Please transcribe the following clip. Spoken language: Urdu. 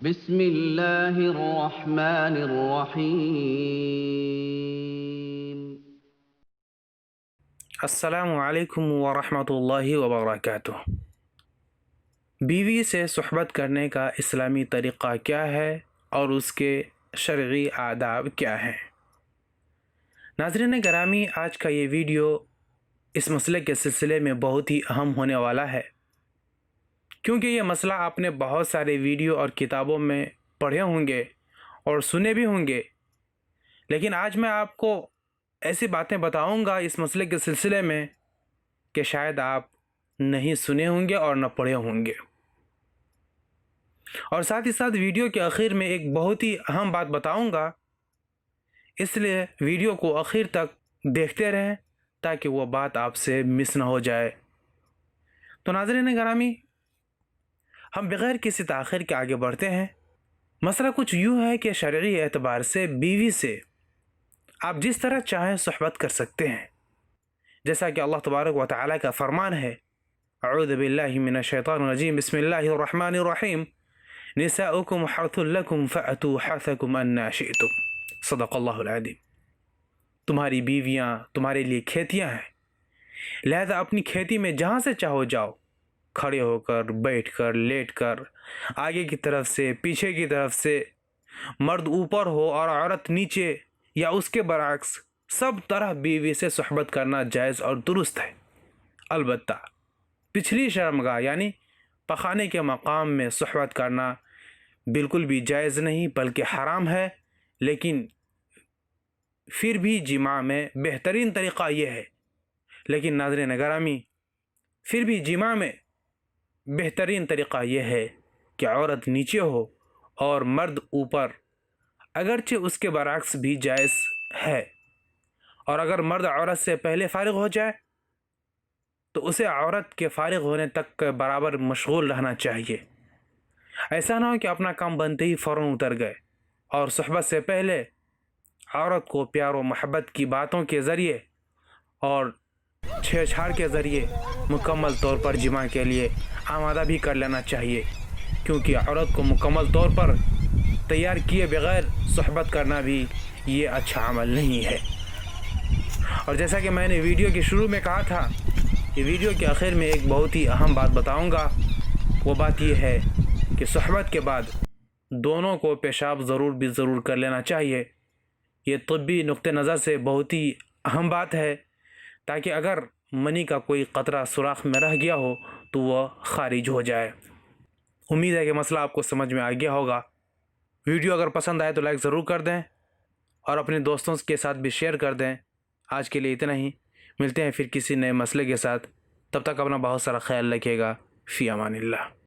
بسم اللہ الرحمن الرحیم۔ السلام علیکم ورحمۃ اللہ وبرکاتہ۔ بیوی سے صحبت کرنے کا اسلامی طریقہ کیا ہے اور اس کے شرعی آداب کیا ہیں؟ ناظرین گرامی، آج کا یہ ویڈیو اس مسئلے کے سلسلے میں بہت ہی اہم ہونے والا ہے، کیونکہ یہ مسئلہ آپ نے بہت سارے ویڈیو اور کتابوں میں پڑھے ہوں گے اور سنے بھی ہوں گے، لیکن آج میں آپ کو ایسی باتیں بتاؤں گا اس مسئلے کے سلسلے میں کہ شاید آپ نہیں سنے ہوں گے اور نہ پڑھے ہوں گے۔ اور ساتھ ہی ساتھ ویڈیو کے آخر میں ایک بہت ہی اہم بات بتاؤں گا، اس لیے ویڈیو کو آخر تک دیکھتے رہیں تاکہ وہ بات آپ سے مس نہ ہو جائے۔ تو ناظرین گرامی، ہم بغیر کسی تاخیر کے آگے بڑھتے ہیں۔ مسئلہ کچھ یوں ہے کہ شرعی اعتبار سے بیوی سے آپ جس طرح چاہیں صحبت کر سکتے ہیں، جیسا کہ اللہ تبارک و تعالیٰ کا فرمان ہے، اعوذ باللہ من الشیطان الرجیم، بسم اللہ الرحمن الرحیم، نساؤکم حرث لکم فأتوا حرثکم انا شئتم، صدق اللہ العظیم۔ تمہاری بیویاں تمہارے لیے کھیتیاں ہیں، لہذا اپنی کھیتی میں جہاں سے چاہو جاؤ، کھڑے ہو کر، بیٹھ کر، لیٹ کر، آگے کی طرف سے، پیچھے کی طرف سے، مرد اوپر ہو اور عورت نیچے یا اس کے برعکس، سب طرح بیوی سے صحبت کرنا جائز اور درست ہے۔ البتہ پچھلی شرمگاہ یعنی پخانے کے مقام میں صحبت کرنا بالکل بھی جائز نہیں بلکہ حرام ہے، لیکن پھر بھی جماع میں بہترین طریقہ یہ ہے، لیکن ناظرین گرامی، پھر بھی جماع میں بہترین طریقہ یہ ہے کہ عورت نیچے ہو اور مرد اوپر، اگرچہ اس کے برعکس بھی جائز ہے، اور اگر مرد عورت سے پہلے فارغ ہو جائے تو اسے عورت کے فارغ ہونے تک کے برابر مشغول رہنا چاہیے۔ ایسا نہ ہو کہ اپنا کام بنتے ہی فوراً اتر گئے اور صحبت سے پہلے عورت کو پیار و محبت کی باتوں کے ذریعے اور چھیڑ چھاڑ کے ذریعے مکمل طور پر جماع کے لیے آمادہ بھی کر لینا چاہیے، کیونکہ عورت کو مکمل طور پر تیار کیے بغیر صحبت کرنا بھی یہ اچھا عمل نہیں ہے۔ اور جیسا کہ میں نے ویڈیو کے شروع میں کہا تھا، یہ ویڈیو کے آخر میں ایک بہت ہی اہم بات بتاؤں گا۔ وہ بات یہ ہے کہ صحبت کے بعد دونوں کو پیشاب ضرور کر لینا چاہیے۔ یہ طبی نقطہ نظر سے بہت ہی اہم بات ہے، تاکہ اگر منی کا کوئی قطرہ سوراخ میں رہ گیا ہو تو وہ خارج ہو جائے۔ امید ہے کہ مسئلہ آپ کو سمجھ میں آ گیا ہوگا۔ ویڈیو اگر پسند آئے تو لائک ضرور کر دیں اور اپنے دوستوں کے ساتھ بھی شیئر کر دیں۔ آج کے لیے اتنا ہی، ملتے ہیں پھر کسی نئے مسئلے کے ساتھ، تب تک اپنا بہت سارا خیال رکھیے گا۔ فی امان اللہ۔